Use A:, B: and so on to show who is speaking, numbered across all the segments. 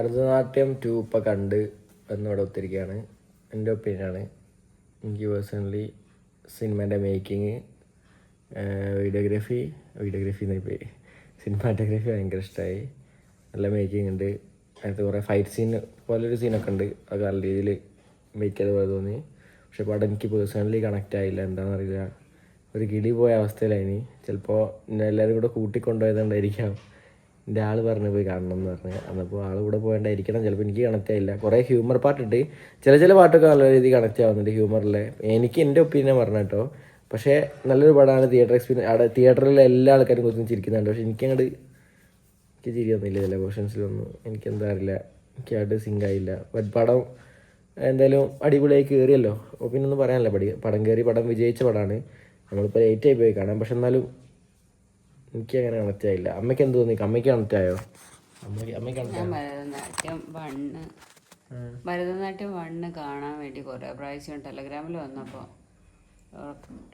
A: ഭരതനാട്യം 2 ഇപ്പം കണ്ട് എന്നിവിടെ ഒത്തിരിക്കുകയാണ്. എൻ്റെ ഒപ്പീനിയനാണ്. എനിക്ക് പേഴ്സണലി സിനിമേൻ്റെ മേക്കിങ്, വീഡിയോഗ്രാഫി പോയി സിനിമാറ്റോഗ്രാഫി ഭയങ്കര ഇഷ്ടമായി. നല്ല മേക്കിംഗ് ഉണ്ട്. അതിനകത്ത് കുറേ ഫൈറ്റ് സീൻ പോലൊരു സീനൊക്കെ ഉണ്ട്. അത് നല്ല രീതിയിൽ മേക്ക് ചെയ്ത പോലെ തോന്നി. പക്ഷെ പടം എനിക്ക് പേഴ്സണലി കണക്റ്റ് ആയില്ല. എന്താണെന്നറിയില്ല, ഒരു കിളി പോയ അവസ്ഥയിലായിനി. ചിലപ്പോൾ എല്ലാവരും കൂടെ കൂട്ടിക്കൊണ്ടുപോയതുകൊണ്ടായിരിക്കാം എൻ്റെ ആൾ പറഞ്ഞ് പോയി കാണണം എന്ന് പറഞ്ഞ്. അന്നപ്പോൾ ആൾ കൂടെ പോകേണ്ടായിരിക്കണം. ചിലപ്പോൾ എനിക്ക് കണക്റ്റ് ആയില്ല. കുറേ ഹ്യൂമർ പാട്ടുണ്ട്. ചില പാട്ടൊക്കെ നല്ല രീതിയിൽ കണക്റ്റ് ആവുന്നുണ്ട് ഹ്യൂമറിലെ. എനിക്ക് എൻ്റെ ഒപ്പീനിയൻ പറഞ്ഞു കേട്ടോ. പക്ഷേ നല്ലൊരു പടമാണ്. തിയേറ്റർ എക്സ്പീരിയൻസ് അവിടെ തിയേറ്ററിലെ എല്ലാ ആൾക്കാരും കുറച്ചും ചിരിക്കുന്നുണ്ട്. പക്ഷേ എനിക്ക് ചിരി വന്നില്ല. ചില പോർഷൻസിലൊന്നും എനിക്കെന്താ അറിയില്ല, എനിക്കായിട്ട് സിങ്ക് ആയില്ല. പടം എന്തായാലും അടിപൊളിയായി കയറിയല്ലോ. അപ്പോൾ പിന്നെ ഒന്നും പറയാനില്ല. പടം കയറി, പടം വിജയിച്ച പടമാണ്. നമ്മളിപ്പോൾ ലേറ്റായി പോയി കാണാം. പക്ഷെ എന്നാലും എനിക്ക് അങ്ങനെ കണക്റ്റ് ആയില്ല. അമ്മയ്ക്ക് എന്ത് തോന്നി? അമ്മയ്ക്ക് കണക്റ്റ് ആയോ?
B: ഭരതനാട്യം 1 കാണാൻ വേണ്ടി കുറേ പ്രാവശ്യം ടെലഗ്രാമിൽ വന്നപ്പോൾ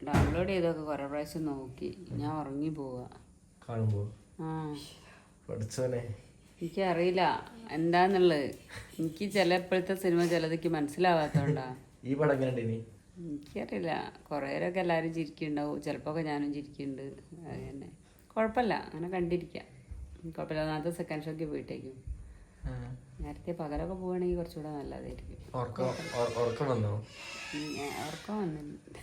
B: ഡൗൺലോഡ് ചെയ്തൊക്കെ കുറേ പ്രാവശ്യം നോക്കി. ഞാൻ ഉറങ്ങി പോവാ
A: കാണുമ്പോൾ.
B: എനിക്കറിയില്ല എന്താന്നുള്ളത്. എനിക്ക് ചിലപ്പോഴത്തെ സിനിമ ചിലതൊക്കെ മനസ്സിലാവാത്തോണ്ടാ.
A: ഈ പടം എങ്ങനെ?
B: എനിക്കറിയില്ല. കുറേയൊക്കെ എല്ലാവരും ചിരിക്കുന്നുണ്ടാവും, ചിലപ്പോൾ ഞാനും ചിരിക്കുന്നുണ്ട്. അങ്ങനെ കുഴപ്പമില്ല, അങ്ങനെ കണ്ടിരിക്കാം. കുഴപ്പമില്ല. ഒന്നാമത്തെ സെക്കൻഡ് ഷോയ്ക്ക് പോയിട്ടേക്കും. നേരത്തെ പകലൊക്കെ പോവുകയാണെങ്കിൽ കുറച്ചുകൂടെ നല്ലതായിരിക്കും.
A: ഉറക്കം വന്നില്ല,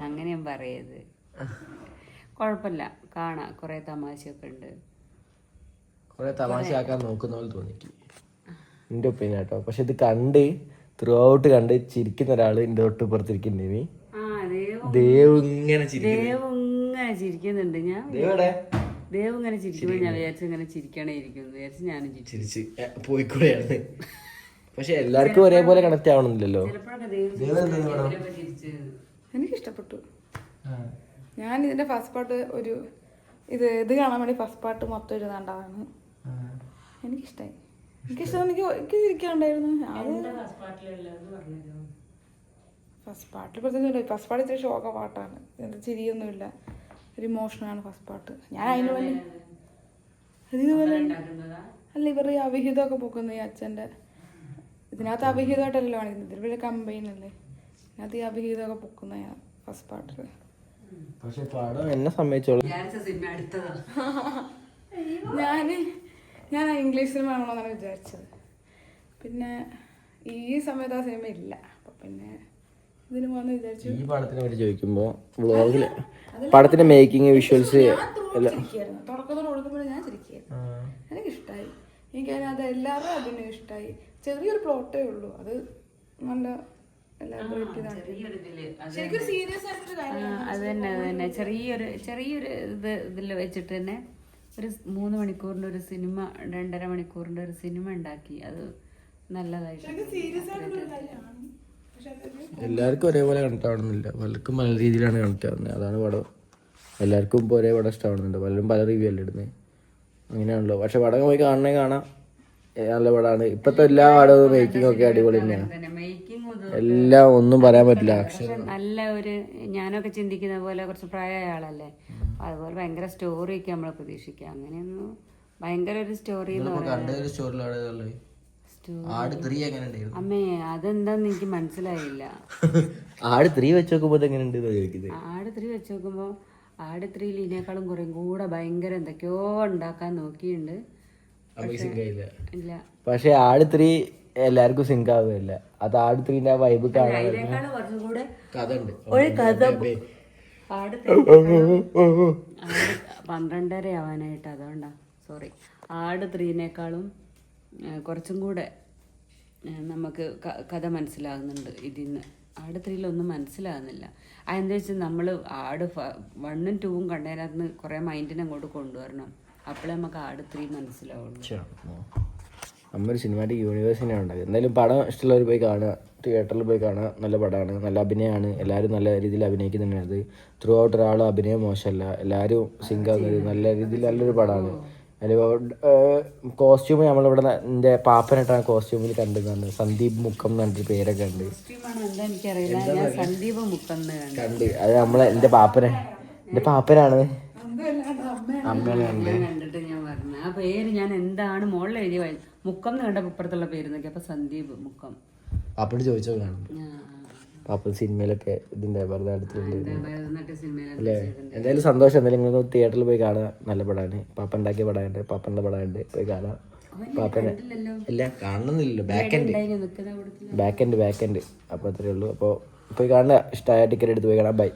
B: അങ്ങനെയും പറയത്. കുഴപ്പമില്ല, കാണാം. കുറേ തമാശയൊക്കെ ഉണ്ട്.
A: കുറേ തമാശയാക്കാൻ നോക്കുന്ന പോലെ തോന്നിക്ക് എൻ്റെ ഒപ്പീനിയൻ കേട്ടോ. പക്ഷെ ഇത് കണ്ട് ത്രൂ ഔട്ട് കണ്ട് ചിരിക്കുന്ന ഒരാൾ എൻ്റെ തൊട്ടിപ്പുറത്തിരിക്കുന്നേ. ദേവ് ഇങ്ങനെ
B: ചിരിക്കുന്നുണ്ട്. ഞാൻ ദേവ് ഇങ്ങനെ ചിരിക്കുമ്പോൾ ഞാൻ വിചാരിച്ചു ഇങ്ങനെ ചിരിക്കണേ ഇരിക്കുന്നു വിചാരിച്ചു ഞാനും ചിരിച്ച്
A: പോയിക്കൂടെയാണ്. പക്ഷെ എല്ലാവർക്കും ഒരേപോലെ കണക്ട് ആവണമെന്നില്ലല്ലോ.
C: എനിക്കിഷ്ടപ്പെട്ടു. ഞാൻ ഇതിന്റെ ഫസ്റ്റ് പാർട്ട് ഇത് കാണാൻ വേണ്ടി ഫസ്റ്റ് പാർട്ട് മൊത്തം ഇരുന്നാണ്ടാണ്. എനിക്കിഷ്ടമായി. എനിക്ക് ചിരിക്കാണ്ടായിരുന്നു. ഫസ്റ്റ് പാർട്ടിൽ പ്രത്യേകിച്ച് ഫസ്റ്റ് പാർട്ട് ഇത്തിരി ഷോക പാട്ടാണ്. എന്താ ചിരിയൊന്നുമില്ല, ഒരു ഇമോഷനാണ് ഫസ്റ്റ് പാർട്ട്. ഞാൻ അതിന് വേണ്ടി ഇതുപോലെ അല്ല ഇവർ അവിഹിതമൊക്കെ പൊക്കുന്നു ഈ അച്ഛൻ്റെ. ഇതിനകത്ത് അവിഹിതമായിട്ടല്ലോ കാണിക്കുന്നത്, ഇതിൽ വലിയ കമ്പൈൻ അല്ലേ. ഇതിനകത്ത് ഈ അവിഹിതമൊക്കെ പൊക്കുന്ന ഫസ്റ്റ് പാർട്ടിൽ.
A: പക്ഷെ പടം എന്നെ സംബന്ധിച്ചോളം
C: ഞാൻ ഇംഗ്ലീഷ് സിനിമ ആണോന്നാണ് വിചാരിച്ചത്. പിന്നെ ഈ സമയത്ത് ആ സിനിമ ഇല്ല, അപ്പൊ പിന്നെ ഇതിന് പോകാന്ന് വിചാരിച്ചു.
A: ഈ പടത്തിനെ പറ്റി ചോദിക്കുമ്പോൾ വ്ളോഗില് പടത്തിന്റെ മേക്കിംഗ്, വിഷ്വൽസ്
C: തുടക്കത്തോടെ കൊടുക്കുമ്പോൾ ഞാൻ ചിരിക്കുകയായിരുന്നു. എനിക്കിഷ്ടമായി. എനിക്കതിനകത്ത് എല്ലാവരും അഭിനയം ഇഷ്ടമായി. ചെറിയൊരു പ്ലോട്ടേ ഉള്ളൂ, അത് നല്ല
B: അത് തന്നെ ചെറിയൊരു ഇതിൽ വെച്ചിട്ട് തന്നെ ഒരു 3 മണിക്കൂറിൻ്റെ ഒരു സിനിമ, 2.5 മണിക്കൂറിൻ്റെ ഒരു സിനിമ ഉണ്ടാക്കി. അത് നല്ലതായിട്ട്.
A: എല്ലാവർക്കും ഒരേപോലെ കണക്ട് ആവണമെന്നില്ല, പലർക്കും പല രീതിയിലാണ് കണക്ട് ആവുന്നത്. അതാണ് പടം. എല്ലാവർക്കും ഇപ്പോൾ ഒരേ പടം ഇഷ്ടമാവുന്നുണ്ട്, പലരും പല റിവ്യൂ അല്ലേ ഇടുന്നത്. അങ്ങനെയാണല്ലോ. പക്ഷെ പടം പോയി കാണാം, നല്ല പടമാണ്. ഇപ്പോഴത്തെ എല്ലാ പടവും മേക്കിംഗ് ഒക്കെ അടിപൊളി തന്നെയാണ്. എല്ലാം ഒന്നും പറയാൻ പറ്റില്ല.
B: നല്ല ഞാനൊക്കെ ചിന്തിക്കുന്ന പോലെ കുറച്ച് പ്രായമായ ആളല്ലേ, അതുപോലെ ഭയങ്കര സ്റ്റോറിയൊക്കെ നമ്മൾ പ്രതീക്ഷിക്കാം. അങ്ങനെയൊന്നും ഭയങ്കര ഒരു സ്റ്റോറി അമ്മേ അതെന്താന്ന് എനിക്ക് മനസ്സിലായില്ല.
A: ആട് 3 വെച്ച് നോക്കുമ്പോ
B: ആട് 3 വെച്ച് നോക്കുമ്പോ ആട് 3 ഇതിനേക്കാളും കുറേ കൂടെ ഭയങ്കര എന്തൊക്കെയോ ഉണ്ടാക്കാൻ നോക്കിയിട്ടുണ്ട്. ഇല്ല,
A: പക്ഷെ ആട് 3 എല്ലാവർക്കും സിങ്ക് ആവുകയില്ല. അത് ആട് 3ന്റെ വൈബ് കാണാൻ
B: ഒരു കഥ. ആട് 12:30 ആവാനായിട്ട്, അതുകൊണ്ടാ സോറി. ആട് 3നേക്കാളും കുറച്ചും കൂടെ നമുക്ക് കഥ മനസ്സിലാകുന്നുണ്ട് ഇതിന്ന്. ആട് 3ലൊന്നും മനസ്സിലാകുന്നില്ല. അതെന്താ വെച്ചാൽ നമ്മൾ ആട് 1ഉം 2ഉം കണ്ടതിനകത്ത് നിന്ന് കുറേ മൈൻഡിനെ അങ്ങോട്ട് കൊണ്ടുവരണം. അപ്പോഴേ നമുക്ക് ആട് 3 മനസ്സിലാവുള്ളൂ.
A: നമ്മൊരു സിനിമാറ്റിക് യൂണിവേഴ്സിനാണ് ഉണ്ടായത്. എന്തായാലും പടം ഇഷ്ടമുള്ളവർ പോയി കാണുക, തിയേറ്ററിൽ പോയി കാണുക. നല്ല പടമാണ്, നല്ല അഭിനയമാണ്. എല്ലാവരും നല്ല രീതിയിൽ അഭിനയിക്കുന്നുണ്ട്. അത് ത്രൂ ഔട്ട് ഒരാളും അഭിനയം മോശമല്ല, എല്ലാവരും സിങ്ക് ആവുന്നത് നല്ല രീതിയിൽ നല്ലൊരു പടമാണ്. അതിൽ കോസ്റ്റ്യൂം നമ്മളിവിടെ എൻ്റെ പാപ്പനായിട്ടാണ് കോസ്റ്റ്യൂമിൽ കണ്ടതാണ്. സന്ദീപ് മുക്കം എന്ന് പറഞ്ഞിട്ട് പേരൊക്കെ ഉണ്ട്. കണ്ട് അത് നമ്മളെ എൻ്റെ പാപ്പനാണ്.
B: കണ്ടിട്ട് ഞാൻ പറഞ്ഞു ആ പേര് ഞാൻ എന്താണ് മോളിൽ എഴുതി മുക്കം എന്ന് കണ്ട ഇപ്പുറത്തുള്ള പേര് നോക്കി അപ്പൊ സന്ദീപ് മുക്കം.
A: പാപ്പയോട് ചോദിച്ചോ കാണും.
B: ആ,
A: പാപ്പ സിനിമയിലൊക്കെ ഇതിന്റെ ഭരതനാട്യത്തിലുണ്ട്.
B: ഭരതനാട്യ സിനിമയിലൊക്കെ
A: അല്ലേ? എന്തായാലും സന്തോഷം. എന്തായാലും നിങ്ങൾ തിയേറ്ററിൽ പോയി കാണുക. നല്ല പടമാണ്. പാപ്പ ഉണ്ടാക്കിയ പടമുണ്ട്, പാപ്പൻ്റെ പടമുണ്ട്. പോയി കാണാം. പാപ്പനെ ഇല്ല കാണണമെന്നില്ലല്ലോ. ബാക്ക് എൻഡ് അപ്പോൾ അത്രയേ ഉള്ളൂ. അപ്പോൾ പോയി കാണുക. ഇഷ്ടമായ ടിക്കറ്റ് എടുത്ത് പോയി കാണാം. ബൈ.